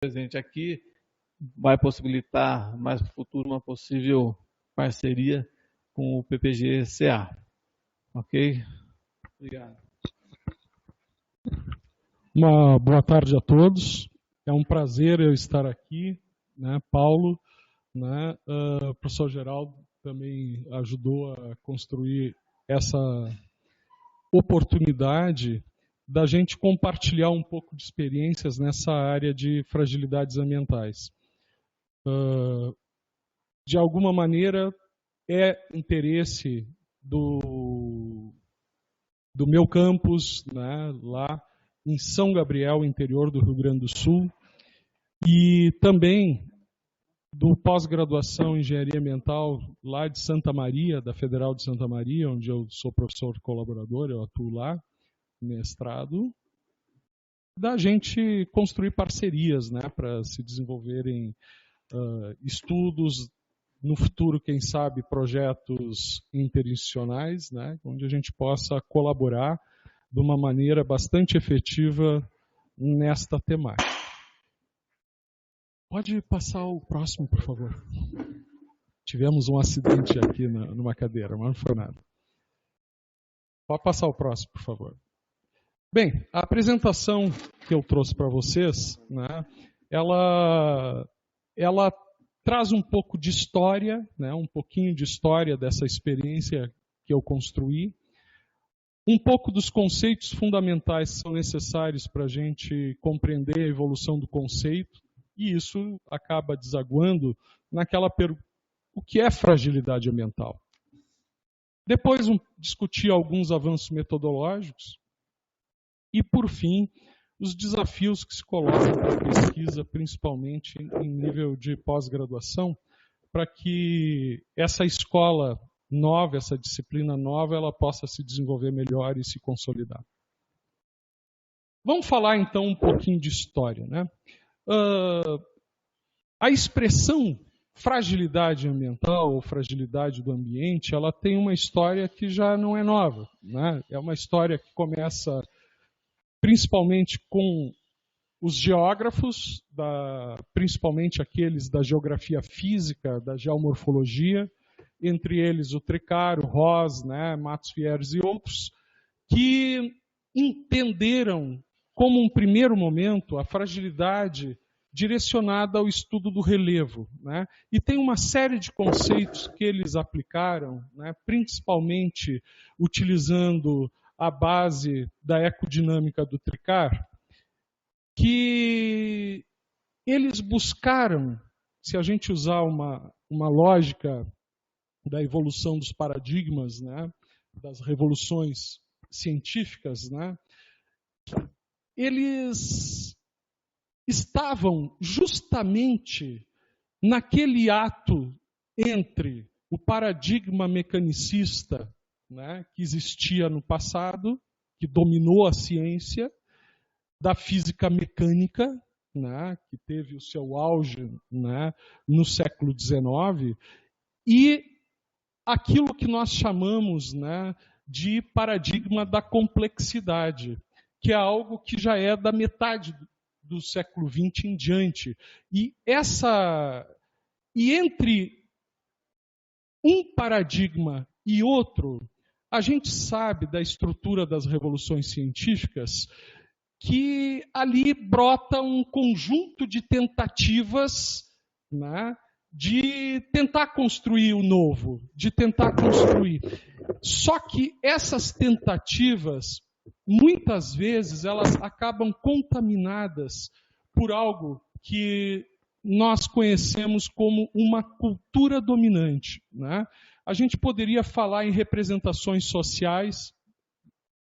presente aqui vai possibilitar mais no futuro uma possível parceria com o PPG-CA. Ok? Obrigado. Uma boa tarde a todos. É um prazer eu estar aqui, né, Paulo, né, o professor Geraldo também ajudou a construir essa oportunidade da gente compartilhar um pouco de experiências nessa área de fragilidades ambientais. De alguma maneira, é interesse do meu campus, né, lá em São Gabriel, interior do Rio Grande do Sul, e também do pós-graduação em Engenharia Ambiental lá de Santa Maria, da Federal de Santa Maria, onde eu sou professor colaborador, eu atuo lá, mestrado, da gente construir parcerias, né, para se desenvolverem estudos, no futuro, quem sabe, projetos interinstitucionais, né, onde a gente possa colaborar de uma maneira bastante efetiva nesta temática. Pode passar o próximo, por favor. Tivemos um acidente aqui numa cadeira, mas não foi nada. Pode passar o próximo, por favor. Bem, a apresentação que eu trouxe para vocês, né, ela traz um pouco de história, né, um pouquinho de história dessa experiência que eu construí, um pouco dos conceitos fundamentais que são necessários para a gente compreender a evolução do conceito, e isso acaba desaguando naquela pergunta: o que é fragilidade ambiental? Depois discutir alguns avanços metodológicos e, por fim, os desafios que se colocam para a pesquisa, principalmente em nível de pós-graduação, para que essa escola nova, essa disciplina nova, ela possa se desenvolver melhor e se consolidar. Vamos falar, então, um pouquinho de história, né? A expressão fragilidade ambiental ou fragilidade do ambiente, ela tem uma história que já não é nova, né? É uma história que começa principalmente com os geógrafos, principalmente aqueles da geografia física, da geomorfologia, entre eles o Tricaro, Ross, né, Matos Fieres e outros, que entenderam como um primeiro momento a fragilidade direcionada ao estudo do relevo, né? E tem uma série de conceitos que eles aplicaram, né, principalmente utilizando a base da ecodinâmica do Tricar, que eles buscaram, se a gente usar uma lógica da evolução dos paradigmas, né, das revoluções científicas, né, eles estavam justamente naquele ato entre o paradigma mecanicista, né, que existia no passado, que dominou a ciência, da física mecânica, né, que teve o seu auge, né, no século XIX, e aquilo que nós chamamos, né, de paradigma da complexidade, que é algo que já é da metade do século XX em diante. E entre um paradigma e outro, a gente sabe da estrutura das revoluções científicas que ali brota um conjunto de tentativas, né, de tentar construir o novo, de tentar construir. Só que essas tentativas, muitas vezes, elas acabam contaminadas por algo que nós conhecemos como uma cultura dominante, né? A gente poderia falar em representações sociais,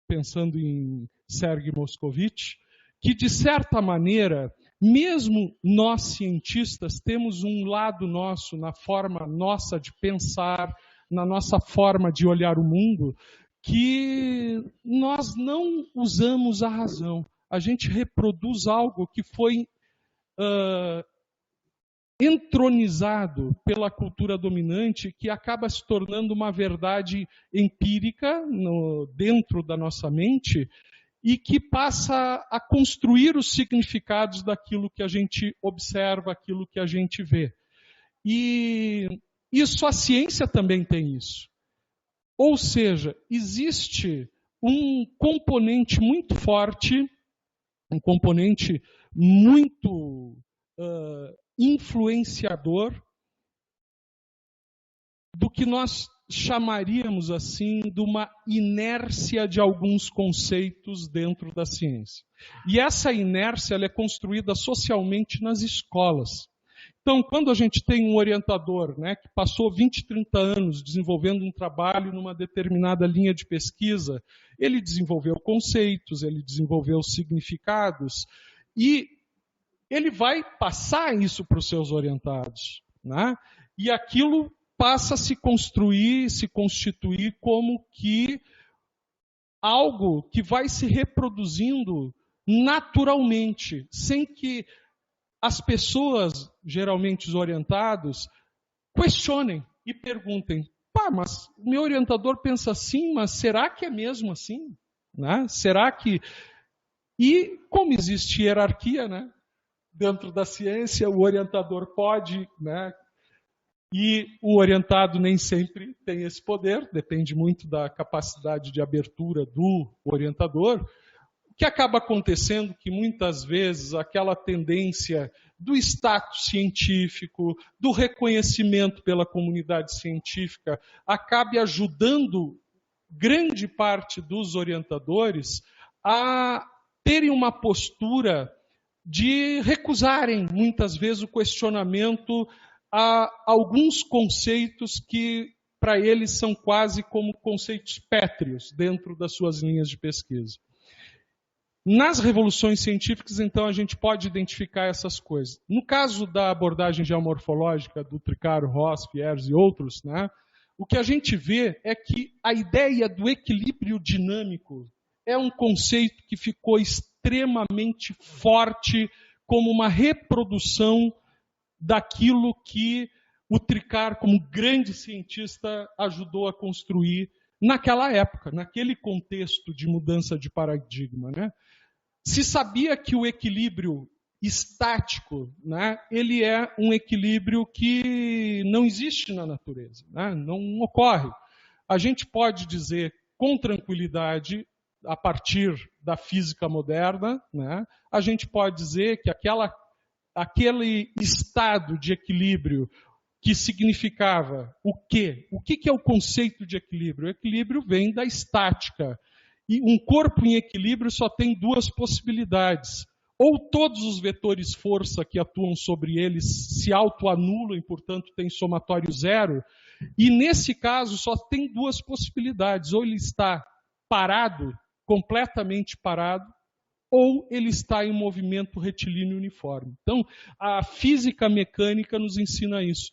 pensando em Sergei Moscovitch, que, de certa maneira, mesmo nós cientistas temos um lado nosso, na forma nossa de pensar, na nossa forma de olhar o mundo, que nós não usamos a razão. A gente reproduz algo que foi entronizado pela cultura dominante, que acaba se tornando uma verdade empírica dentro da nossa mente, e que passa a construir os significados daquilo que a gente observa, aquilo que a gente vê. E isso, a ciência também tem isso. Ou seja, existe um componente muito forte, um componente muito influenciador do que nós chamaríamos assim de uma inércia de alguns conceitos dentro da ciência. E essa inércia ela é construída socialmente nas escolas. Então, quando a gente tem um orientador, né, que passou 20, 30 anos desenvolvendo um trabalho numa determinada linha de pesquisa, ele desenvolveu conceitos, ele desenvolveu significados, e ele vai passar isso para os seus orientados, né? E aquilo passa a se construir, se constituir como que algo que vai se reproduzindo naturalmente, sem que as pessoas, geralmente os orientados, questionem e perguntem: pá, mas o meu orientador pensa assim, mas será que é mesmo assim? Né? Será que... E como existe hierarquia, né? Dentro da ciência, o orientador pode, né? E o orientado nem sempre tem esse poder, depende muito da capacidade de abertura do orientador. O que acaba acontecendo que muitas vezes aquela tendência do status científico, do reconhecimento pela comunidade científica, acabe ajudando grande parte dos orientadores a terem uma postura de recusarem muitas vezes o questionamento a alguns conceitos que para eles são quase como conceitos pétreos dentro das suas linhas de pesquisa. Nas revoluções científicas, então, a gente pode identificar essas coisas. No caso da abordagem geomorfológica do Tricaro, Ross, Fierz e outros, né, o que a gente vê é que a ideia do equilíbrio dinâmico é um conceito que ficou extremamente forte como uma reprodução daquilo que o Tricaro, como grande cientista, ajudou a construir naquela época, naquele contexto de mudança de paradigma, né? Se sabia que o equilíbrio estático, né, ele é um equilíbrio que não existe na natureza, né, não ocorre. A gente pode dizer com tranquilidade, a partir da física moderna, né, a gente pode dizer que aquele estado de equilíbrio que significava o quê? O que é o conceito de equilíbrio? O equilíbrio vem da estática. E um corpo em equilíbrio só tem duas possibilidades. Ou todos os vetores força que atuam sobre ele se autoanulam e, portanto, tem somatório zero. E, nesse caso, só tem duas possibilidades. Ou ele está parado, completamente parado, ou ele está em movimento retilíneo uniforme. Então, a física mecânica nos ensina isso.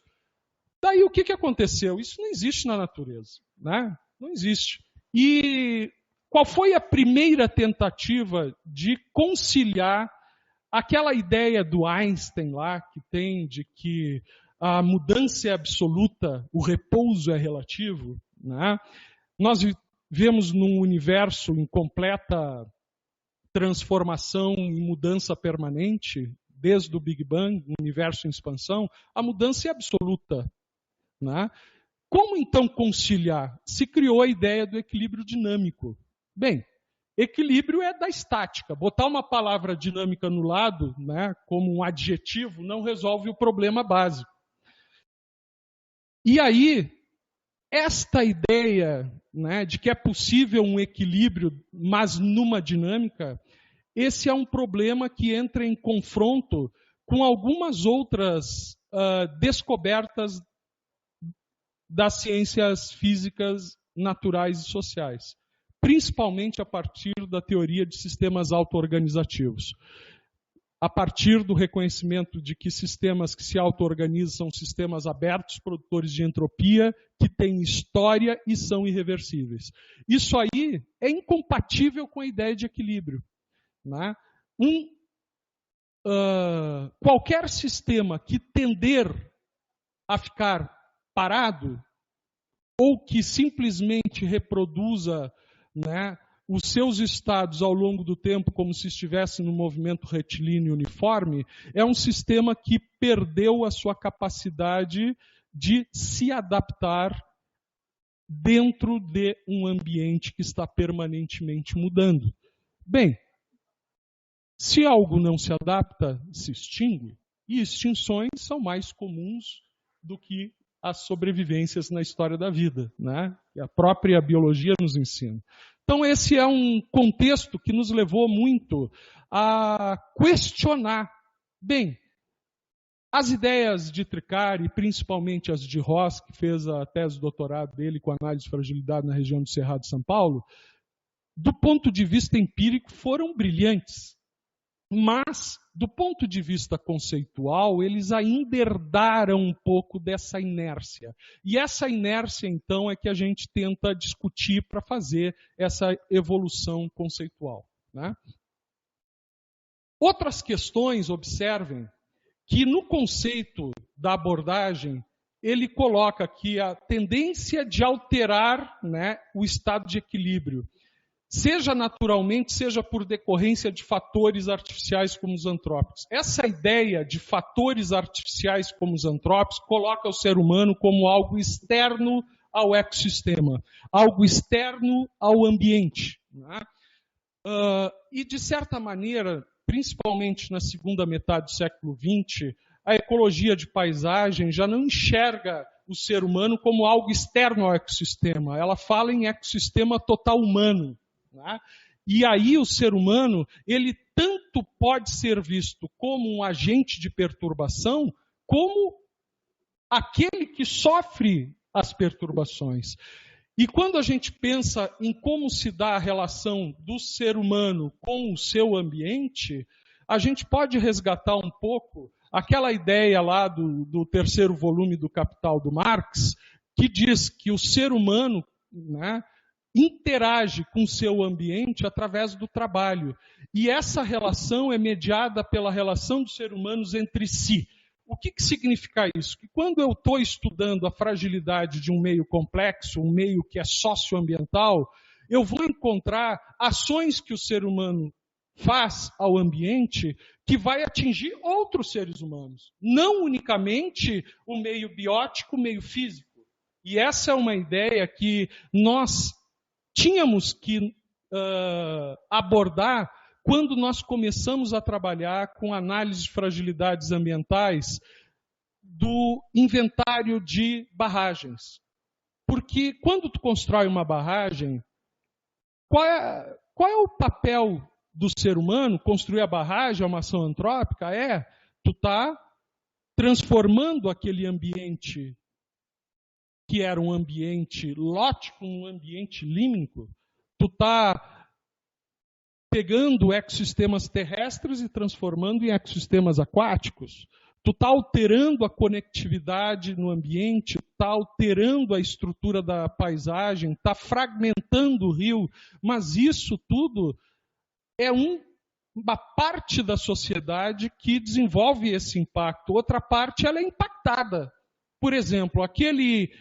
Daí, o que aconteceu? Isso não existe na natureza, né? Não existe. E qual foi a primeira tentativa de conciliar aquela ideia do Einstein lá, que tem de que a mudança é absoluta, o repouso é relativo, né? Nós vivemos num universo em completa transformação e mudança permanente, desde o Big Bang, um universo em expansão, a mudança é absoluta, né? Como então conciliar? Se criou a ideia do equilíbrio dinâmico. Bem, equilíbrio é da estática. Botar uma palavra dinâmica no lado, né, como um adjetivo, não resolve o problema básico. E aí, esta ideia, né, de que é possível um equilíbrio, mas numa dinâmica, esse é um problema que entra em confronto com algumas outras descobertas das ciências físicas naturais e sociais, principalmente a partir da teoria de sistemas auto-organizativos. A partir do reconhecimento de que sistemas que se auto-organizam são sistemas abertos, produtores de entropia, que têm história e são irreversíveis. Isso aí é incompatível com a ideia de equilíbrio, né? Qualquer sistema que tender a ficar parado ou que simplesmente reproduza, né, os seus estados ao longo do tempo como se estivesse no movimento retilíneo uniforme, é um sistema que perdeu a sua capacidade de se adaptar dentro de um ambiente que está permanentemente mudando. Bem, se algo não se adapta, se extingue, e extinções são mais comuns do que as sobrevivências na história da vida, né? E a própria biologia nos ensina. Então esse é um contexto que nos levou muito a questionar, bem, as ideias de Tricari, principalmente as de Ross, que fez a tese de doutorado dele com análise de fragilidade na região do Cerrado de São Paulo, do ponto de vista empírico foram brilhantes. Mas, do ponto de vista conceitual, eles ainda herdaram um pouco dessa inércia. E essa inércia, então, é que a gente tenta discutir para fazer essa evolução conceitual, né? Outras questões, observem, que no conceito da abordagem, ele coloca aqui a tendência de alterar, né, o estado de equilíbrio. Seja naturalmente, seja por decorrência de fatores artificiais como os antrópicos. Essa ideia de fatores artificiais como os antrópicos coloca o ser humano como algo externo ao ecossistema, algo externo ao ambiente, né? E, de certa maneira, principalmente na segunda metade do século XX, a ecologia de paisagem já não enxerga o ser humano como algo externo ao ecossistema. Ela fala em ecossistema total humano. Né? E aí o ser humano, ele tanto pode ser visto como um agente de perturbação, como aquele que sofre as perturbações. E quando a gente pensa em como se dá a relação do ser humano com o seu ambiente, a gente pode resgatar um pouco aquela ideia lá do terceiro volume do Capital do Marx, que diz que o ser humano, né, interage com o seu ambiente através do trabalho. E essa relação é mediada pela relação dos seres humanos entre si. O que significa isso? Que quando eu estou estudando a fragilidade de um meio complexo, um meio que é socioambiental, eu vou encontrar ações que o ser humano faz ao ambiente que vai atingir outros seres humanos. Não unicamente o meio biótico, o meio físico. E essa é uma ideia que nós tínhamos que abordar quando nós começamos a trabalhar com análise de fragilidades ambientais do inventário de barragens. Porque quando tu constrói uma barragem, qual é o papel do ser humano? Construir a barragem é uma ação antrópica? Tu tá transformando aquele ambiente que era um ambiente lótico, um ambiente límnico. Tu está pegando ecossistemas terrestres e transformando em ecossistemas aquáticos. Tu está alterando a conectividade no ambiente, está alterando a estrutura da paisagem, está fragmentando o rio, mas isso tudo é uma parte da sociedade que desenvolve esse impacto. Outra parte ela é impactada. Por exemplo, aquele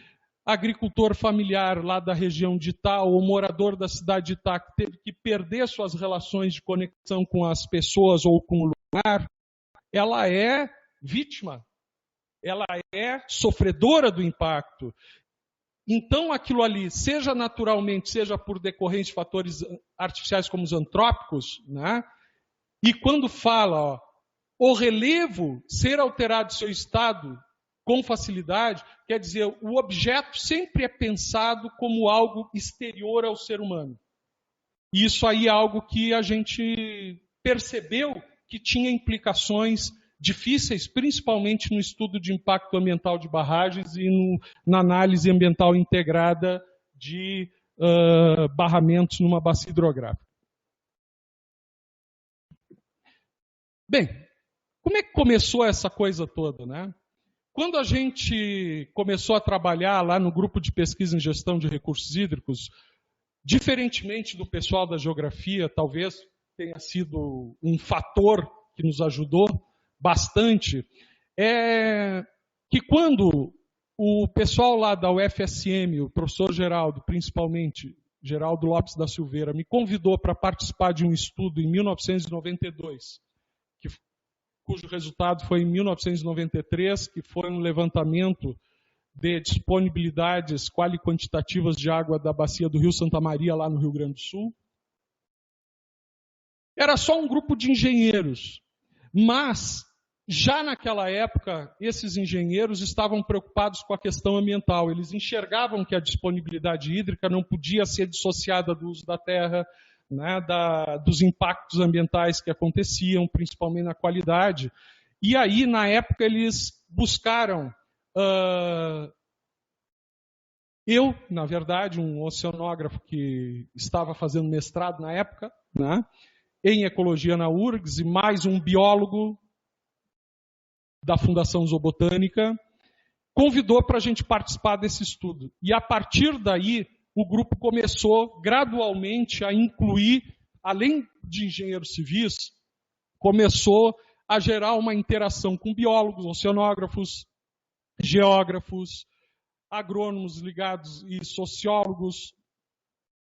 agricultor familiar lá da região de Itá, ou morador da cidade de Itá, que teve que perder suas relações de conexão com as pessoas ou com o lugar, ela é vítima, ela é sofredora do impacto. Então aquilo ali, seja naturalmente, seja por decorrência de fatores artificiais como os antrópicos, né? E quando fala o relevo ser alterado seu estado com facilidade, quer dizer, o objeto sempre é pensado como algo exterior ao ser humano. E isso aí é algo que a gente percebeu que tinha implicações difíceis, principalmente no estudo de impacto ambiental de barragens e na análise ambiental integrada de barramentos numa bacia hidrográfica. Bem, como é que começou essa coisa toda, né? Quando a gente começou a trabalhar lá no grupo de pesquisa em gestão de recursos hídricos, diferentemente do pessoal da geografia, talvez tenha sido um fator que nos ajudou bastante, é que quando o pessoal lá da UFSM, o professor Geraldo principalmente, Geraldo Lopes da Silveira, me convidou para participar de um estudo em 1992, cujo resultado foi em 1993, que foi um levantamento de disponibilidades quali quantitativas de água da bacia do Rio Santa Maria, lá no Rio Grande do Sul. Era só um grupo de engenheiros, mas já naquela época, esses engenheiros estavam preocupados com a questão ambiental. Eles enxergavam que a disponibilidade hídrica não podia ser dissociada do uso da terra, né, dos impactos ambientais que aconteciam, principalmente na qualidade. E aí, na época, eles buscaram... eu, na verdade, um oceanógrafo que estava fazendo mestrado na época, né, em ecologia na URGS, e mais um biólogo da Fundação Zoobotânica, convidou para a gente participar desse estudo. E a partir daí, o grupo começou gradualmente a incluir, além de engenheiros civis, começou a gerar uma interação com biólogos, oceanógrafos, geógrafos, agrônomos ligados e sociólogos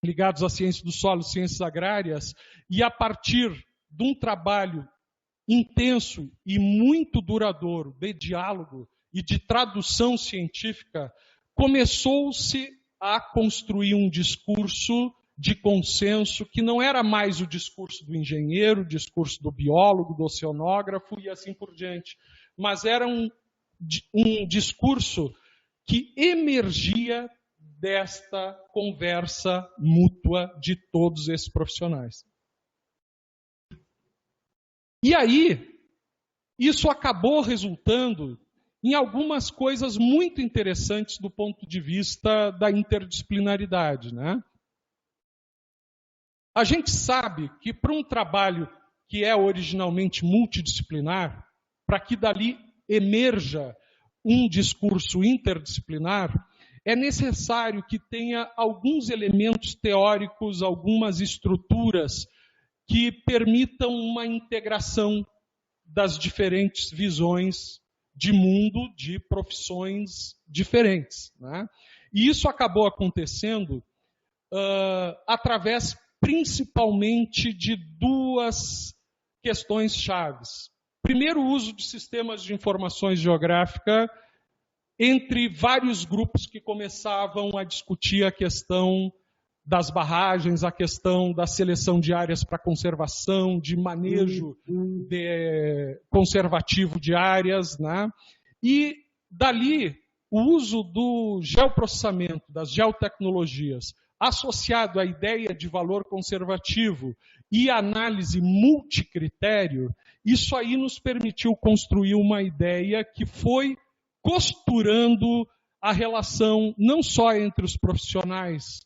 ligados à ciência do solo, ciências agrárias, e a partir de um trabalho intenso e muito duradouro de diálogo e de tradução científica, começou-se a construir um discurso de consenso que não era mais o discurso do engenheiro, o discurso do biólogo, do oceanógrafo e assim por diante, mas era um discurso que emergia desta conversa mútua de todos esses profissionais. E aí, isso acabou resultando em algumas coisas muito interessantes do ponto de vista da interdisciplinaridade, né? A gente sabe que para um trabalho que é originalmente multidisciplinar, para que dali emerja um discurso interdisciplinar, é necessário que tenha alguns elementos teóricos, algumas estruturas que permitam uma integração das diferentes visões de mundo, de profissões diferentes, né? E isso acabou acontecendo através principalmente de duas questões chaves. Primeiro, o uso de sistemas de informações geográfica entre vários grupos que começavam a discutir a questão das barragens, a questão da seleção de áreas para conservação, de manejo conservativo de áreas, né? E dali o uso do geoprocessamento, das geotecnologias, associado à ideia de valor conservativo e análise multicritério, isso aí nos permitiu construir uma ideia que foi costurando a relação não só entre os profissionais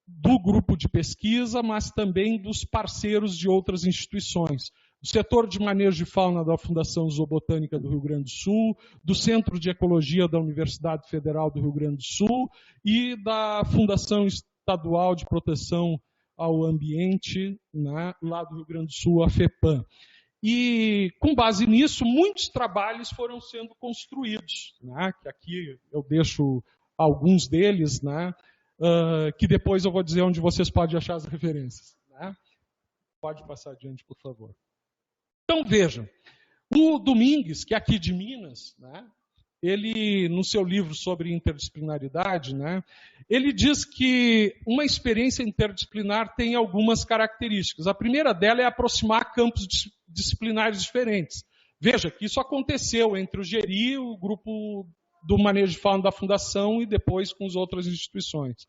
do grupo de pesquisa, mas também dos parceiros de outras instituições. Do setor de manejo de fauna da Fundação Zoobotânica do Rio Grande do Sul, do Centro de Ecologia da Universidade Federal do Rio Grande do Sul e da Fundação Estadual de Proteção ao Ambiente, né, lá do Rio Grande do Sul, a FEPAM. E, com base nisso, muitos trabalhos foram sendo construídos, né, que aqui eu deixo alguns deles, né, que depois eu vou dizer onde vocês podem achar as referências, né? Pode passar adiante, por favor. Então, vejam, o Domingues, que é aqui de Minas, né, ele, no seu livro sobre interdisciplinaridade, né, ele diz que uma experiência interdisciplinar tem algumas características. A primeira dela é aproximar campos disciplinares diferentes. Veja que isso aconteceu entre o GERI, o grupo do manejo de fauna da Fundação e depois com as outras instituições.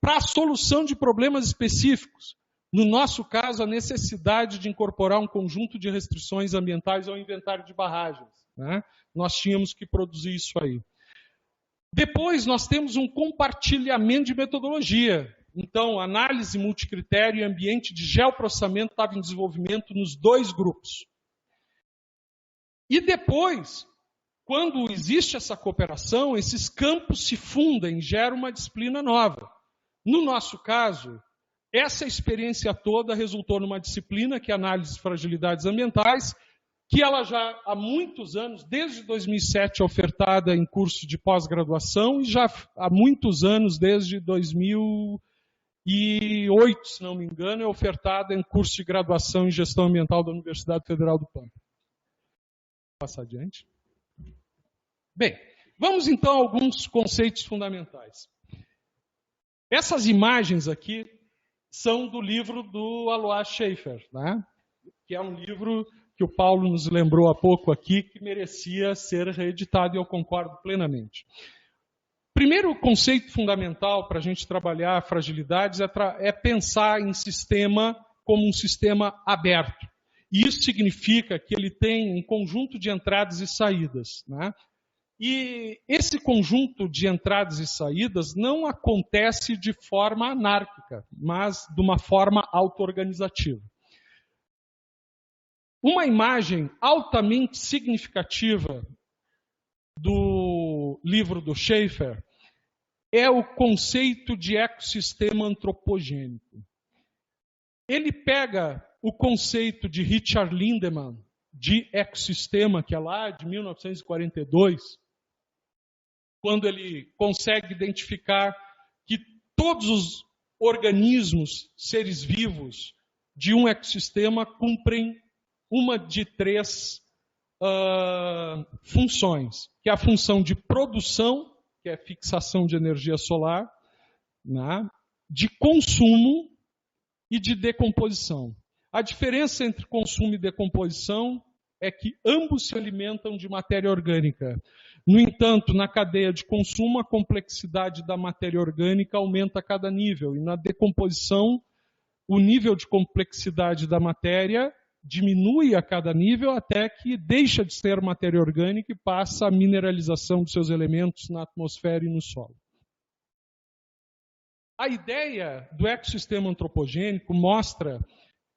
Para a solução de problemas específicos, no nosso caso, a necessidade de incorporar um conjunto de restrições ambientais ao inventário de barragens, né? Nós tínhamos que produzir isso aí. Depois, nós temos um compartilhamento de metodologia. Então, análise multicritério e ambiente de geoprocessamento estava em desenvolvimento nos dois grupos. E depois, quando existe essa cooperação, esses campos se fundem, geram uma disciplina nova. No nosso caso, essa experiência toda resultou numa disciplina que é análise de fragilidades ambientais, que ela já há muitos anos, desde 2007, é ofertada em curso de pós-graduação, e já há muitos anos, desde 2000 2008, se não me engano, é ofertada em curso de graduação em Gestão Ambiental da Universidade Federal do Pampa. Vou passar adiante. Bem, vamos então a alguns conceitos fundamentais. Essas imagens aqui são do livro do Alois Schaefer, né? Que é um livro que o Paulo nos lembrou há pouco aqui, que merecia ser reeditado, e eu concordo plenamente. Primeiro conceito fundamental para a gente trabalhar fragilidades é pensar em sistema como um sistema aberto. E isso significa que ele tem um conjunto de entradas e saídas, né? E esse conjunto de entradas e saídas não acontece de forma anárquica, mas de uma forma auto-organizativa. Uma imagem altamente significativa do livro do Schaefer é o conceito de ecossistema antropogênico. Ele pega o conceito de Richard Lindemann de ecossistema, que é lá de 1942, quando ele consegue identificar que todos os organismos, seres vivos de um ecossistema cumprem uma de três funções, que é a função de produção, que é fixação de energia solar, né, de consumo e de decomposição. A diferença entre consumo e decomposição é que ambos se alimentam de matéria orgânica. No entanto, na cadeia de consumo, a complexidade da matéria orgânica aumenta a cada nível, e na decomposição, o nível de complexidade da matéria diminui a cada nível até que deixa de ser matéria orgânica e passa a mineralização de seus elementos na atmosfera e no solo. A ideia do ecossistema antropogênico mostra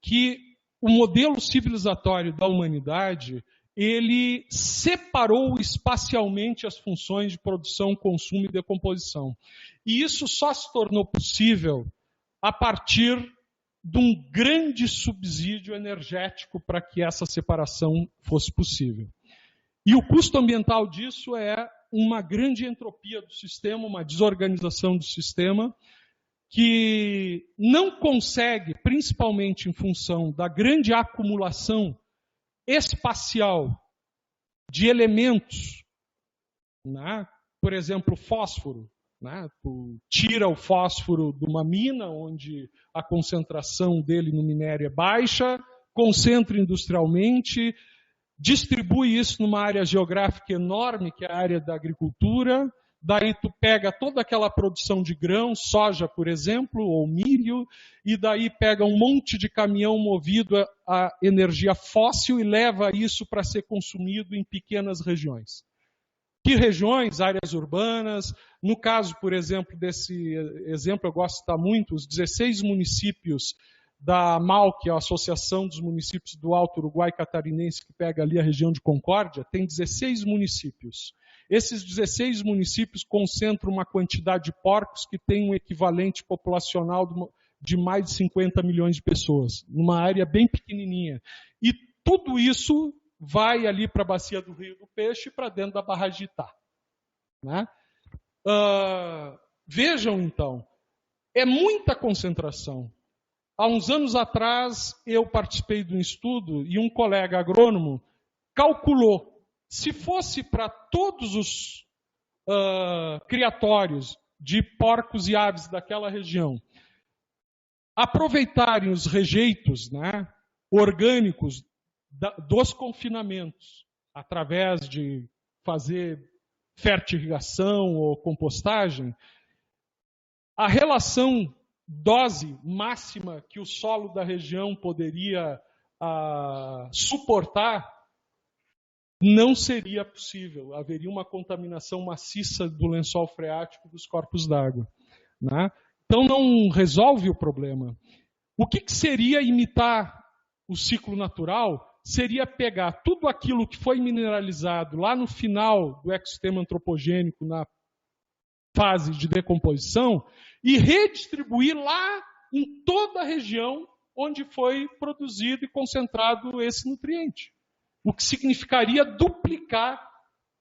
que o modelo civilizatório da humanidade, ele separou espacialmente as funções de produção, consumo e decomposição. E isso só se tornou possível a partir de um grande subsídio energético para que essa separação fosse possível. E o custo ambiental disso é uma grande entropia do sistema, uma desorganização do sistema, que não consegue, principalmente em função da grande acumulação espacial de elementos, né? Por exemplo, fósforo. Né? Tu tira o fósforo de uma mina, onde a concentração dele no minério é baixa, concentra industrialmente, distribui isso numa área geográfica enorme, que é a área da agricultura. Daí tu pega toda aquela produção de grão, soja, por exemplo, ou milho, e daí pega um monte de caminhão movido a energia fóssil e leva isso para ser consumido em pequenas regiões. Que regiões? Áreas urbanas. No caso, por exemplo, desse exemplo, eu gosto de citar muito, os 16 municípios da AMAL, que é a Associação dos Municípios do Alto Uruguai Catarinense, que pega ali a região de Concórdia, tem 16 municípios. Esses 16 municípios concentram uma quantidade de porcos que tem um equivalente populacional de mais de 50 milhões de pessoas, numa área bem pequenininha. E tudo isso vai ali para a bacia do Rio do Peixe e para dentro da barragem de Itá. Né? Vejam, então, é muita concentração. Há uns anos atrás, eu participei de um estudo e um colega agrônomo calculou, se fosse para todos os criatórios de porcos e aves daquela região aproveitarem os rejeitos, né, orgânicos dos confinamentos, através de fazer fertirrigação ou compostagem, a relação dose máxima que o solo da região poderia suportar não seria possível. Haveria uma contaminação maciça do lençol freático dos corpos d'água. Né? Então não resolve o problema. O que seria imitar o ciclo natural? Seria pegar tudo aquilo que foi mineralizado lá no final do ecossistema antropogênico, na fase de decomposição, e redistribuir lá em toda a região onde foi produzido e concentrado esse nutriente. O que significaria duplicar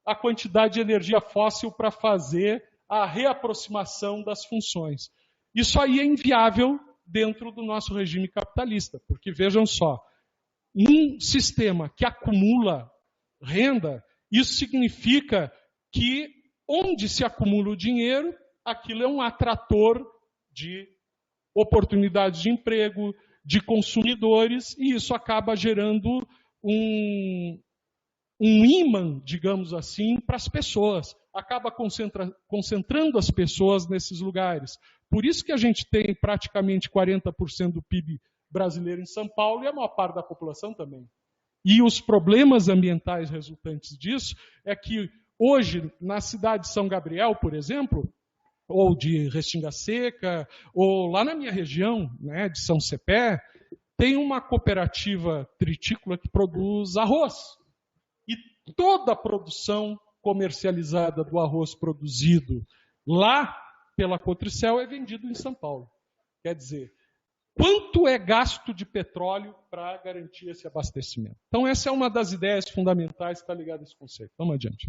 a quantidade de energia fóssil para fazer a reaproximação das funções. Isso aí é inviável dentro do nosso regime capitalista, porque vejam só, um sistema que acumula renda, isso significa que onde se acumula o dinheiro, aquilo é um atrator de oportunidades de emprego, de consumidores, e isso acaba gerando um imã, digamos assim, para as pessoas. Acaba concentrando as pessoas nesses lugares. Por isso que a gente tem praticamente 40% do PIB brasileiro em São Paulo e a maior parte da população também. E os problemas ambientais resultantes disso é que hoje, na cidade de São Gabriel, por exemplo, ou de Restinga Seca, ou lá na minha região, né, de São Cepé, tem uma cooperativa tritícola que produz arroz. E toda a produção comercializada do arroz produzido lá pela Cotricel é vendido em São Paulo. Quer dizer, quanto é gasto de petróleo para garantir esse abastecimento? Então, essa é uma das ideias fundamentais que está ligada a esse conceito. Vamos adiante.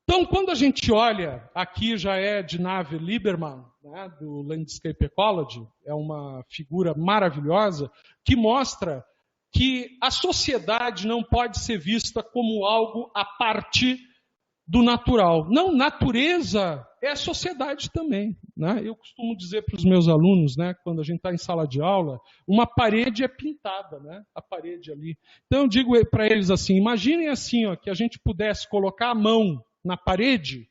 Então, quando a gente olha, aqui já é de Nave Lieberman, né, do Landscape Ecology, é uma figura maravilhosa, que mostra que a sociedade não pode ser vista como algo à parte do natural. Não, natureza é sociedade também. Né? Eu costumo dizer para os meus alunos, né, quando a gente está em sala de aula, uma parede é pintada, né, a parede ali. Então eu digo para eles assim, imaginem assim, ó, que a gente pudesse colocar a mão na parede,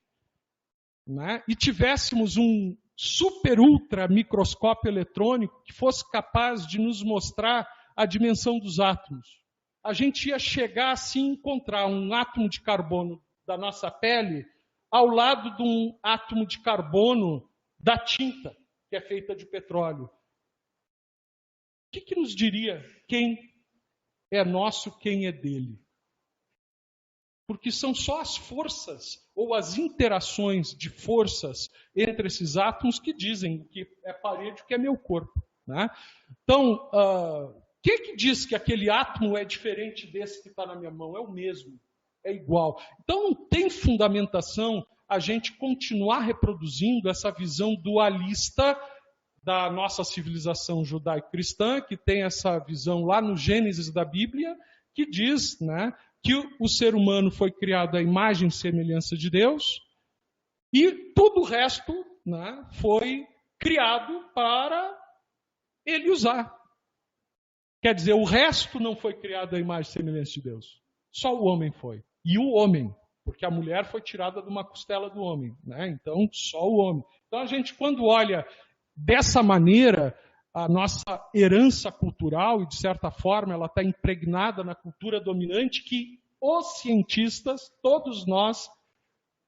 né, e tivéssemos um super ultra microscópio eletrônico que fosse capaz de nos mostrar a dimensão dos átomos. A gente ia chegar assim, encontrar um átomo de carbono da nossa pele ao lado de um átomo de carbono da tinta, que é feita de petróleo. O que nos diria quem é nosso, quem é dele? Porque são só as forças ou as interações de forças entre esses átomos que dizem que é parede, que é meu corpo. Né? Então, que diz que aquele átomo é diferente desse que está na minha mão? É o mesmo, é igual. Então não tem fundamentação a gente continuar reproduzindo essa visão dualista da nossa civilização judaico-cristã, que tem essa visão lá no Gênesis da Bíblia, que diz, né, que o ser humano foi criado à imagem e semelhança de Deus, e tudo o resto, né, foi criado para ele usar. Quer dizer, o resto não foi criado à imagem e semelhança de Deus. Só o homem foi. E o homem, porque a mulher foi tirada de uma costela do homem. Né? Então, só o homem. Então, a gente, quando olha dessa maneira, a nossa herança cultural, e de certa forma ela está impregnada na cultura dominante, que os cientistas, todos nós,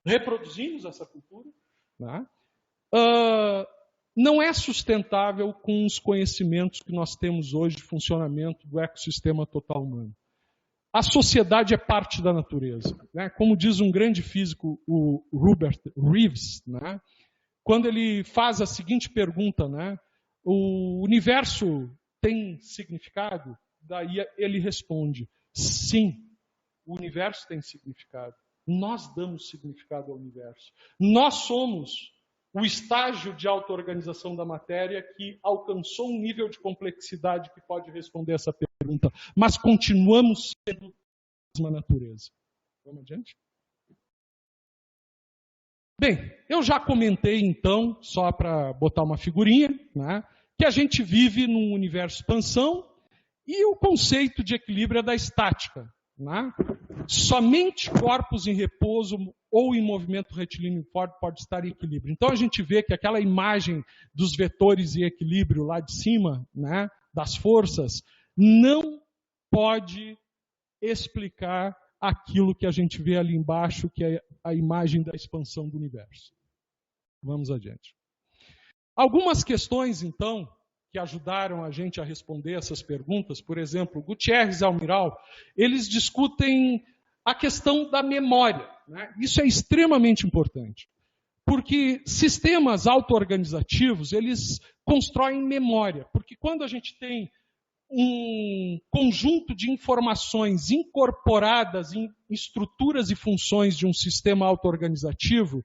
reproduzimos essa cultura, né? Não é sustentável com os conhecimentos que nós temos hoje de funcionamento do ecossistema total humano. A sociedade é parte da natureza. Né? Como diz um grande físico, o Robert Reeves, né? Quando ele faz a seguinte pergunta, né? O universo tem significado? Daí ele responde, sim, o universo tem significado. Nós damos significado ao universo. Nós somos o estágio de auto-organização da matéria que alcançou um nível de complexidade que pode responder essa pergunta, mas continuamos sendo a mesma natureza. Vamos adiante? Bem, eu já comentei então, só para botar uma figurinha, né, que a gente vive num universo expansão e o conceito de equilíbrio é da estática. Né? Somente corpos em repouso ou em movimento retilíneo forte pode estar em equilíbrio. Então a gente vê que aquela imagem dos vetores em equilíbrio lá de cima, né, das forças, não pode explicar aquilo que a gente vê ali embaixo, que é a imagem da expansão do universo. Vamos adiante. Algumas questões, então, que ajudaram a gente a responder essas perguntas, por exemplo, Gutierrez e Almiral, eles discutem a questão da memória. Né? Isso é extremamente importante, porque sistemas auto-organizativos, eles constroem memória, porque quando a gente tem um conjunto de informações incorporadas em estruturas e funções de um sistema auto-organizativo,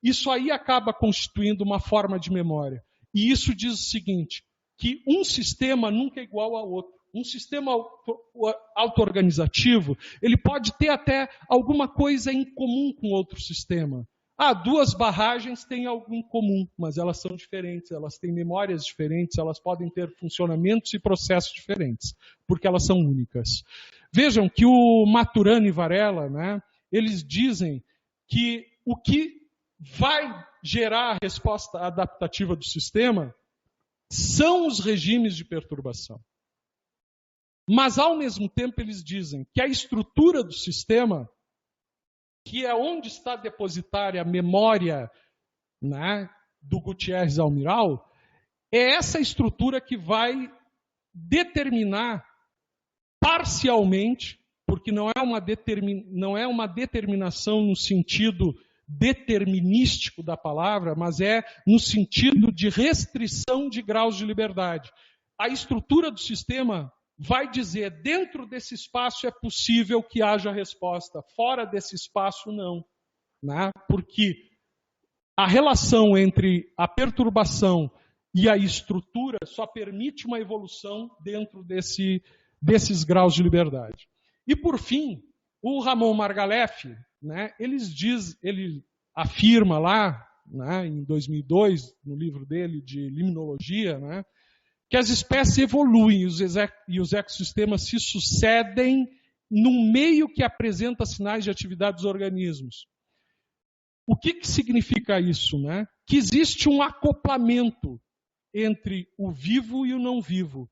isso aí acaba constituindo uma forma de memória. E isso diz o seguinte, que um sistema nunca é igual ao outro. Um sistema auto-organizativo, ele pode ter até alguma coisa em comum com outro sistema. Duas barragens têm algo em comum, mas elas são diferentes, elas têm memórias diferentes, elas podem ter funcionamentos e processos diferentes, porque elas são únicas. Vejam que o Maturana e Varela, né, eles dizem que o que vai gerar a resposta adaptativa do sistema são os regimes de perturbação. Mas, ao mesmo tempo, eles dizem que a estrutura do sistema, que é onde está depositária a memória, né, do Gutierrez Almiral, é essa estrutura que vai determinar parcialmente, porque não é uma determinação no sentido determinístico da palavra, mas é no sentido de restrição de graus de liberdade. A estrutura do sistema vai dizer, dentro desse espaço é possível que haja resposta, fora desse espaço não. Né? Porque a relação entre a perturbação e a estrutura só permite uma evolução dentro desses graus de liberdade. E, por fim, o Ramon Margalef, né, ele afirma lá, né, em 2002, no livro dele de limnologia, né, que as espécies evoluem e os ecossistemas se sucedem num meio que apresenta sinais de atividade dos organismos. O que significa isso? Né? Que existe um acoplamento entre o vivo e o não vivo.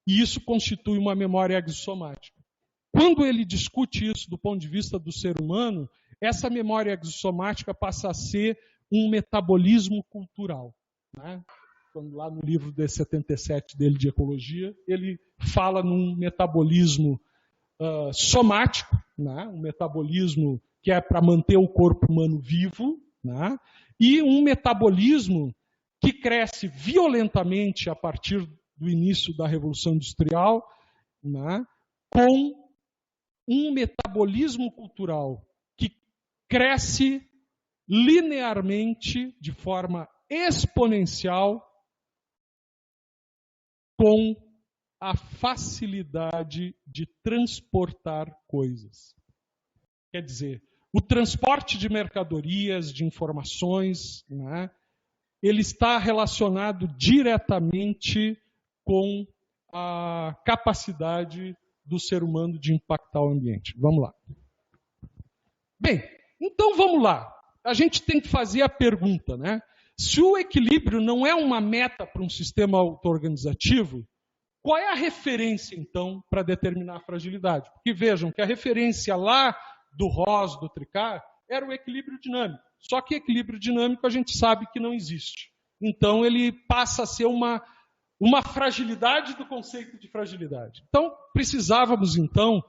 E isso constitui uma memória exossomática. Quando ele discute isso do ponto de vista do ser humano, essa memória exossomática passa a ser um metabolismo cultural. Né? Quando lá no livro de 77 dele de ecologia, ele fala num metabolismo somático, né? Um metabolismo que é para manter o corpo humano vivo, né? E um metabolismo que cresce violentamente a partir do início da Revolução Industrial, né? Com um metabolismo cultural que cresce linearmente, de forma exponencial, com a facilidade de transportar coisas. Quer dizer, o transporte de mercadorias, de informações, né, ele está relacionado diretamente com a capacidade do ser humano de impactar o ambiente. Vamos lá. Bem, então vamos lá. A gente tem que fazer a pergunta, né? Se o equilíbrio não é uma meta para um sistema auto-organizativo, qual é a referência, então, para determinar a fragilidade? Porque vejam que a referência lá do Ross, do Tricard, era o equilíbrio dinâmico. Só que equilíbrio dinâmico a gente sabe que não existe. Então, ele passa a ser uma fragilidade do conceito de fragilidade. Então, precisávamos, então,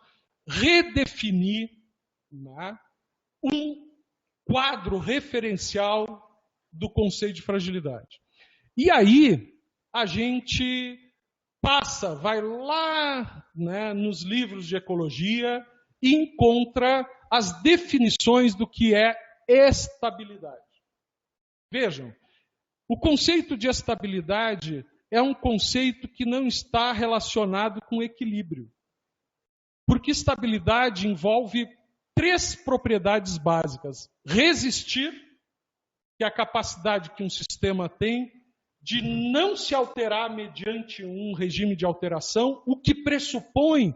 redefinir, né, um quadro referencial do conceito de fragilidade. E aí, a gente vai lá, né, nos livros de ecologia e encontra as definições do que é estabilidade. Vejam, o conceito de estabilidade é um conceito que não está relacionado com equilíbrio. Porque estabilidade envolve 3 propriedades básicas. Resistir, que é a capacidade que um sistema tem de não se alterar mediante um regime de alteração, o que pressupõe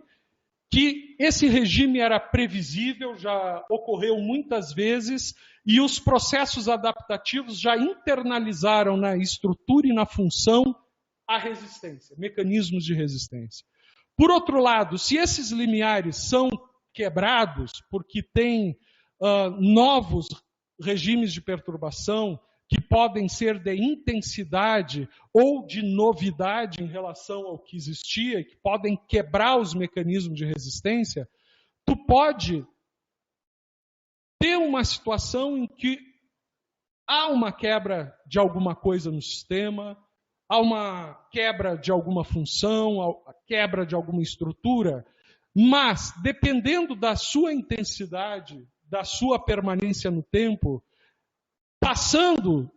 que esse regime era previsível, já ocorreu muitas vezes, e os processos adaptativos já internalizaram na estrutura e na função a resistência, mecanismos de resistência. Por outro lado, se esses limiares são quebrados, porque tem novos regimes de perturbação que podem ser de intensidade ou de novidade em relação ao que existia, e que podem quebrar os mecanismos de resistência, tu pode ter uma situação em que há uma quebra de alguma coisa no sistema, há uma quebra de alguma função, a quebra de alguma estrutura, mas, dependendo da sua intensidade, da sua permanência no tempo, Passando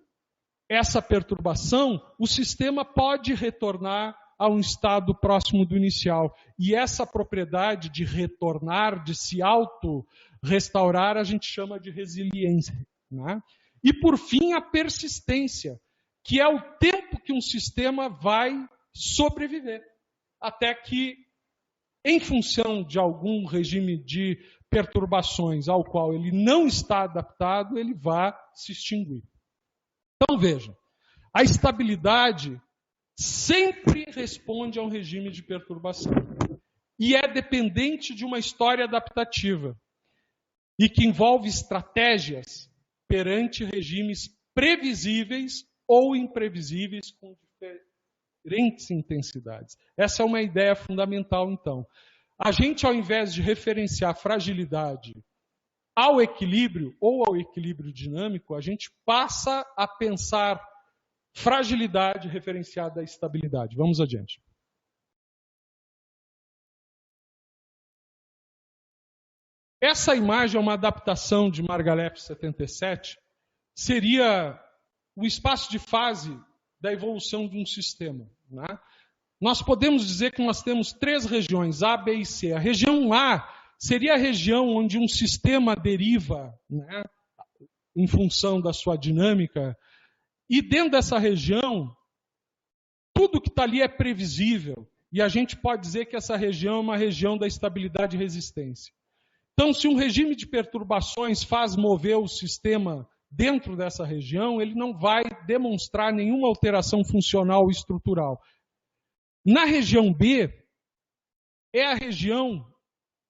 essa perturbação, o sistema pode retornar a um estado próximo do inicial. E essa propriedade de retornar, de se auto-restaurar, a gente chama de resiliência, né? E, por fim, a persistência, que é o tempo que um sistema vai sobreviver, até que, em função de algum regime de perturbações ao qual ele não está adaptado, ele vá se extinguir. Então, veja, a estabilidade sempre responde a um regime de perturbação e é dependente de uma história adaptativa e que envolve estratégias perante regimes previsíveis ou imprevisíveis com diferentes intensidades. Essa é uma ideia fundamental, então. A gente, ao invés de referenciar fragilidade ao equilíbrio ou ao equilíbrio dinâmico, a gente passa a pensar fragilidade referenciada à estabilidade. Vamos adiante. Essa imagem é uma adaptação de Margalef 77, seria o espaço de fase da evolução de um sistema, né? Nós podemos dizer que nós temos 3 regiões, A, B e C. A região A seria a região onde um sistema deriva, né, em função da sua dinâmica, e dentro dessa região, tudo que está ali é previsível, e a gente pode dizer que essa região é uma região da estabilidade e resistência. Então, se um regime de perturbações faz mover o sistema dentro dessa região, ele não vai demonstrar nenhuma alteração funcional ou estrutural. Na região B, é a região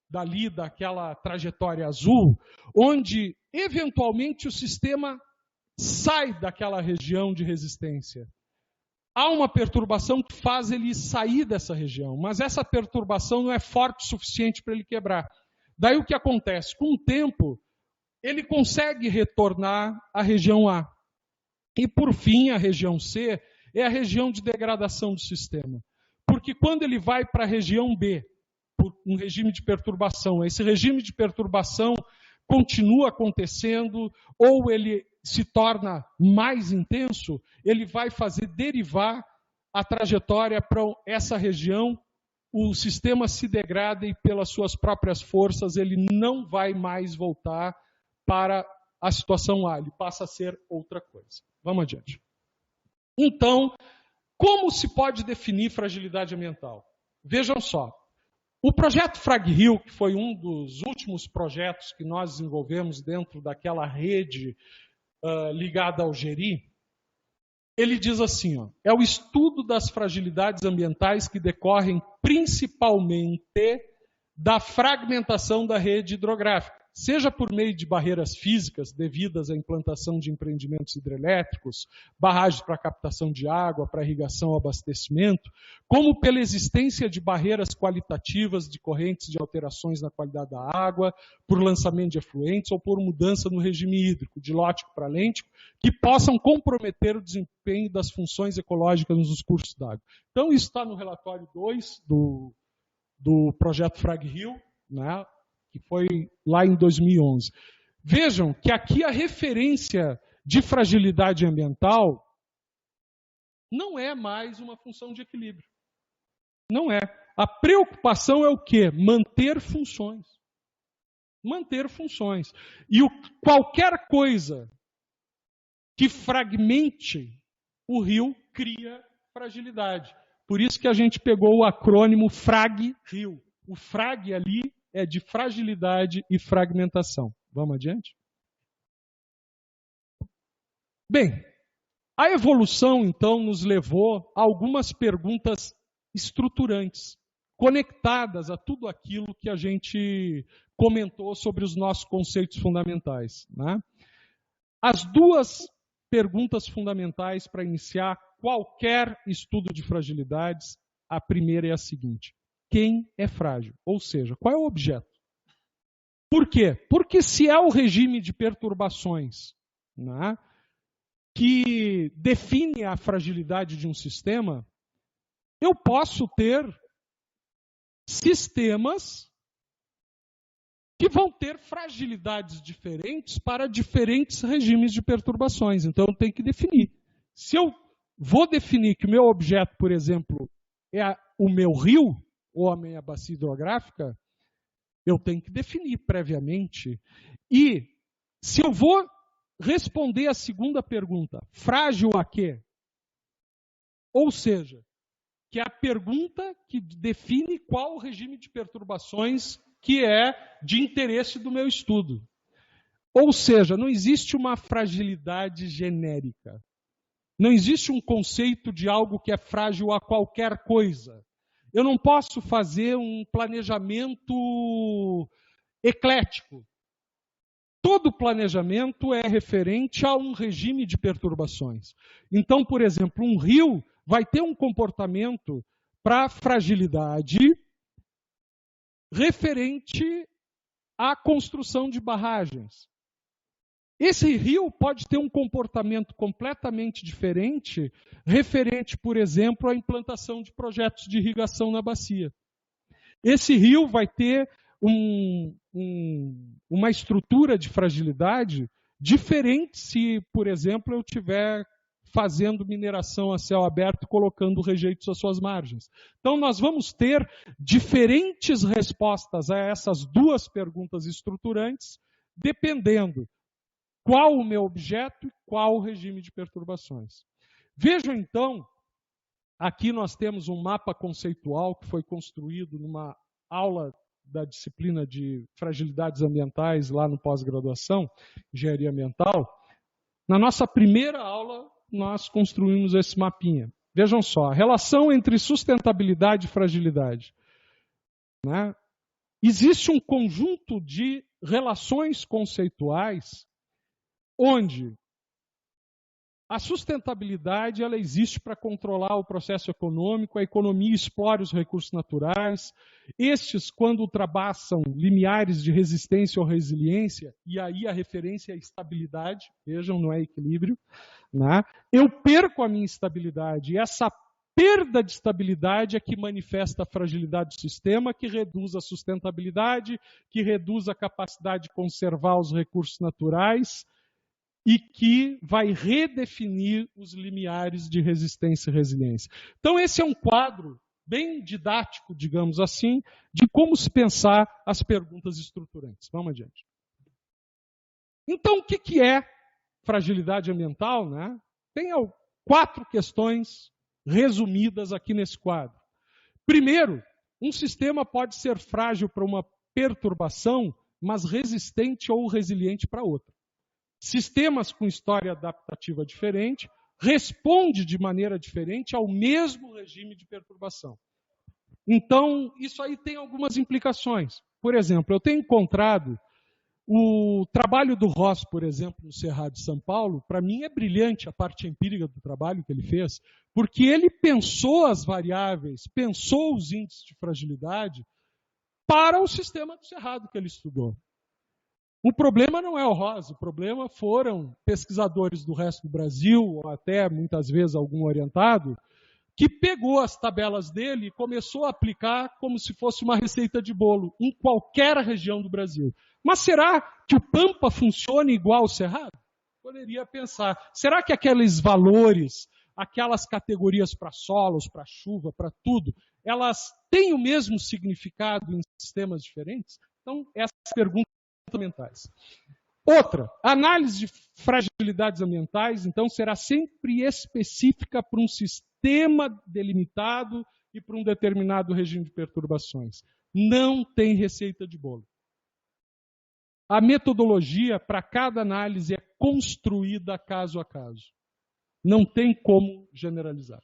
dali, daquela trajetória azul, onde, eventualmente, o sistema sai daquela região de resistência. Há uma perturbação que faz ele sair dessa região, mas essa perturbação não é forte o suficiente para ele quebrar. Daí o que acontece? Com o tempo, ele consegue retornar à região A. E, por fim, a região C é a região de degradação do sistema. Porque quando ele vai para a região B, por um regime de perturbação, esse regime de perturbação continua acontecendo ou ele se torna mais intenso, ele vai fazer derivar a trajetória para essa região, o sistema se degrada e pelas suas próprias forças ele não vai mais voltar para a situação A, ele passa a ser outra coisa. Vamos adiante. Então, como se pode definir fragilidade ambiental? Vejam só, o projeto FragRio, que foi um dos últimos projetos que nós desenvolvemos dentro daquela rede ligada ao GERI, ele diz assim, ó, é o estudo das fragilidades ambientais que decorrem principalmente da fragmentação da rede hidrográfica, seja por meio de barreiras físicas devidas à implantação de empreendimentos hidrelétricos, barragens para captação de água, para irrigação ou abastecimento, como pela existência de barreiras qualitativas decorrentes de alterações na qualidade da água, por lançamento de efluentes ou por mudança no regime hídrico, de lótico para lêntico, que possam comprometer o desempenho das funções ecológicas nos cursos d'água. Então, isso está no relatório 2 do projeto FragRio, né, que foi lá em 2011. Vejam que aqui a referência de fragilidade ambiental não é mais uma função de equilíbrio. Não é. A preocupação é o quê? Manter funções. Manter funções. E qualquer coisa que fragmente o rio cria fragilidade. Por isso que a gente pegou o acrônimo FragRio. O frag ali é de fragilidade e fragmentação. Vamos adiante? Bem, a evolução, então, nos levou a algumas perguntas estruturantes, conectadas a tudo aquilo que a gente comentou sobre os nossos conceitos fundamentais, né? As 2 perguntas fundamentais para iniciar qualquer estudo de fragilidades, a primeira é a seguinte: quem é frágil? Ou seja, qual é o objeto? Por quê? Porque se é o regime de perturbações, né, que define a fragilidade de um sistema, eu posso ter sistemas que vão ter fragilidades diferentes para diferentes regimes de perturbações. Então, eu tenho que definir. Se eu vou definir que o meu objeto, por exemplo, é o meu rio, ou a minha bacia hidrográfica, eu tenho que definir previamente. E se eu vou responder a segunda pergunta, frágil a quê? Ou seja, que é a pergunta que define qual o regime de perturbações que é de interesse do meu estudo. Ou seja, não existe uma fragilidade genérica. Não existe um conceito de algo que é frágil a qualquer coisa. Eu não posso fazer um planejamento eclético. Todo planejamento é referente a um regime de perturbações. Então, por exemplo, um rio vai ter um comportamento para fragilidade referente à construção de barragens. Esse rio pode ter um comportamento completamente diferente, referente, por exemplo, à implantação de projetos de irrigação na bacia. Esse rio vai ter uma estrutura de fragilidade diferente se, por exemplo, eu estiver fazendo mineração a céu aberto, colocando rejeitos às suas margens. Então, nós vamos ter diferentes respostas a essas duas perguntas estruturantes, dependendo qual o meu objeto e qual o regime de perturbações. Vejam, então, aqui nós temos um mapa conceitual que foi construído numa aula da disciplina de fragilidades ambientais lá no pós-graduação, engenharia ambiental. Na nossa primeira aula, nós construímos esse mapinha. Vejam só, a relação entre sustentabilidade e fragilidade. Né? Existe um conjunto de relações conceituais onde a sustentabilidade ela existe para controlar o processo econômico, a economia explora os recursos naturais. Estes, quando ultrapassam limiares de resistência ou resiliência, e aí a referência é a estabilidade, vejam, não é equilíbrio, né? Eu perco a minha estabilidade, e essa perda de estabilidade é que manifesta a fragilidade do sistema, que reduz a sustentabilidade, que reduz a capacidade de conservar os recursos naturais, e que vai redefinir os limiares de resistência e resiliência. Então, esse é um quadro bem didático, digamos assim, de como se pensar as perguntas estruturantes. Vamos adiante. Então, o que é fragilidade ambiental? Né? Tem 4 questões resumidas aqui nesse quadro. Primeiro, um sistema pode ser frágil para uma perturbação, mas resistente ou resiliente para outra. Sistemas com história adaptativa diferente respondem de maneira diferente ao mesmo regime de perturbação. Então, isso aí tem algumas implicações. Por exemplo, eu tenho encontrado o trabalho do Ross, por exemplo, no Cerrado de São Paulo, para mim é brilhante a parte empírica do trabalho que ele fez, porque ele pensou as variáveis, pensou os índices de fragilidade para o sistema do Cerrado que ele estudou. O problema não é o Ross, o problema foram pesquisadores do resto do Brasil, ou até muitas vezes algum orientado, que pegou as tabelas dele e começou a aplicar como se fosse uma receita de bolo em qualquer região do Brasil. Mas será que o Pampa funciona igual ao Cerrado? Poderia pensar. Será que aqueles valores, aquelas categorias para solos, para chuva, para tudo, elas têm o mesmo significado em sistemas diferentes? Então, essas perguntas ambientais. Outra, análise de fragilidades ambientais, então, será sempre específica para um sistema delimitado e para um determinado regime de perturbações. Não tem receita de bolo. A metodologia para cada análise é construída caso a caso. Não tem como generalizar.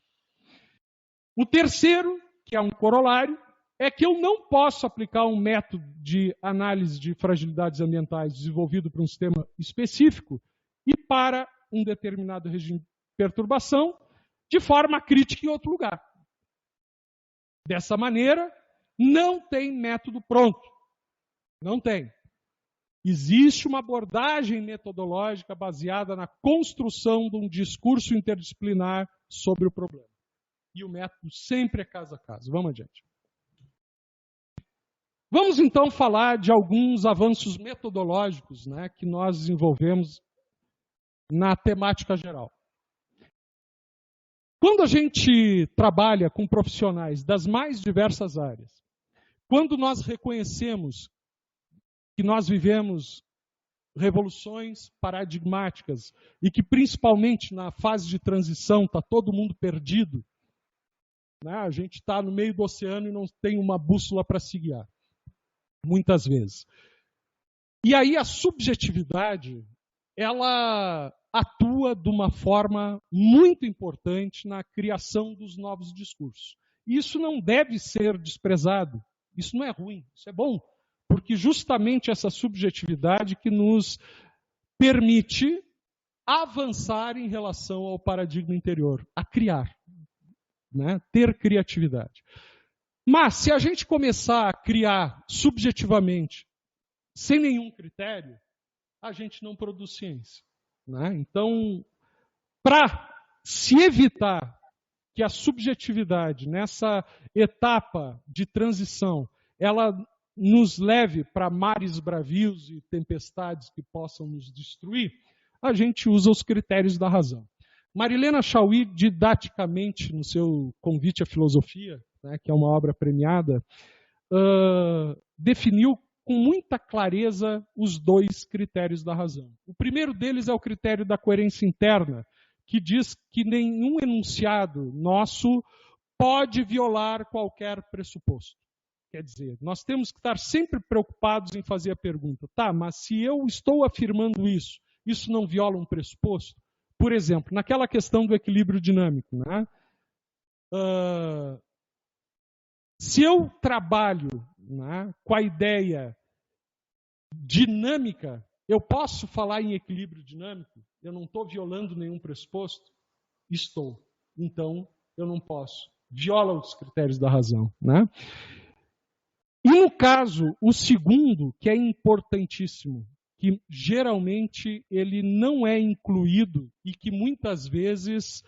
O terceiro, que é um corolário, é que eu não posso aplicar um método de análise de fragilidades ambientais desenvolvido para um sistema específico e para um determinado regime de perturbação de forma crítica em outro lugar. Dessa maneira, não tem método pronto. Não tem. Existe uma abordagem metodológica baseada na construção de um discurso interdisciplinar sobre o problema. E o método sempre é caso a caso. Vamos adiante. Vamos então falar de alguns avanços metodológicos, né, que nós desenvolvemos na temática geral. Quando a gente trabalha com profissionais das mais diversas áreas, quando nós reconhecemos que nós vivemos revoluções paradigmáticas e que principalmente na fase de transição está todo mundo perdido, né? A gente está no meio do oceano e não tem uma bússola para se guiar, muitas vezes. E aí a subjetividade, ela atua de uma forma muito importante na criação dos novos discursos. E isso não deve ser desprezado, isso não é ruim, isso é bom. Porque justamente essa subjetividade que nos permite avançar em relação ao paradigma interior, a criar, né? Ter criatividade. Mas se a gente começar a criar subjetivamente, sem nenhum critério, a gente não produz ciência, né? Então, para se evitar que a subjetividade, nessa etapa de transição, ela nos leve para mares bravios e tempestades que possam nos destruir, a gente usa os critérios da razão. Marilena Chauí, didaticamente, no seu Convite à Filosofia, né, que é uma obra premiada, definiu com muita clareza os dois critérios da razão. O primeiro deles é o critério da coerência interna, que diz que nenhum enunciado nosso pode violar qualquer pressuposto. Quer dizer, nós temos que estar sempre preocupados em fazer a pergunta, tá, mas se eu estou afirmando isso, isso não viola um pressuposto? Por exemplo, naquela questão do equilíbrio dinâmico, né? Se eu trabalho, né, com a ideia dinâmica, eu posso falar em equilíbrio dinâmico? Eu não estou violando nenhum pressuposto? Estou. Então, eu não posso. Viola os critérios da razão, né? E no caso, o segundo, que é importantíssimo, que geralmente ele não é incluído e que muitas vezes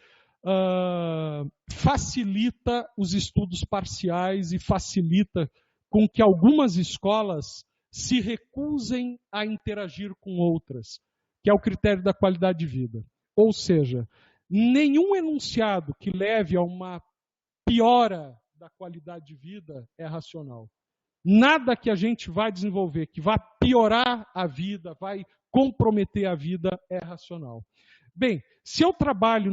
facilita os estudos parciais e facilita com que algumas escolas se recusem a interagir com outras, que é o critério da qualidade de vida. Ou seja, nenhum enunciado que leve a uma piora da qualidade de vida é racional. Nada que a gente vai desenvolver que vai piorar a vida, vai comprometer a vida, é racional. Bem, se eu trabalho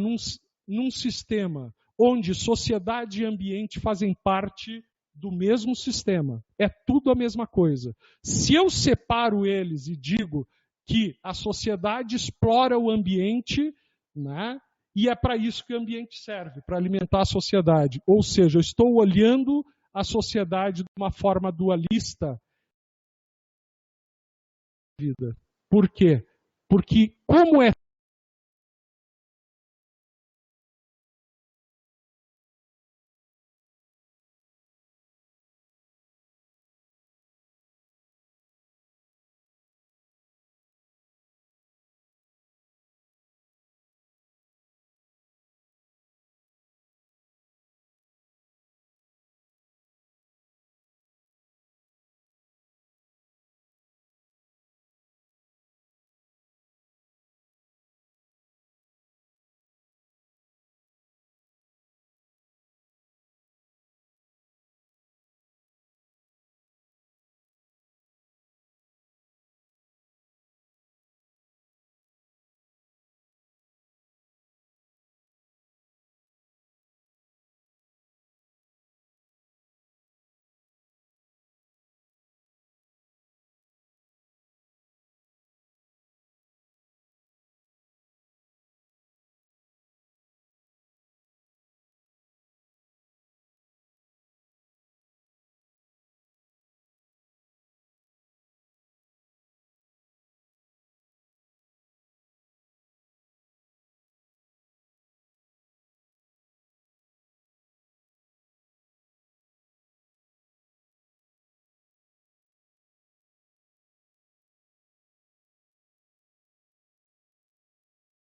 num sistema onde sociedade e ambiente fazem parte do mesmo sistema, é tudo a mesma coisa. Se eu separo eles e digo que a sociedade explora o ambiente, né, e é para isso que o ambiente serve, para alimentar a sociedade. Ou seja, eu estou olhando a sociedade de uma forma dualista. Por quê? Porque como é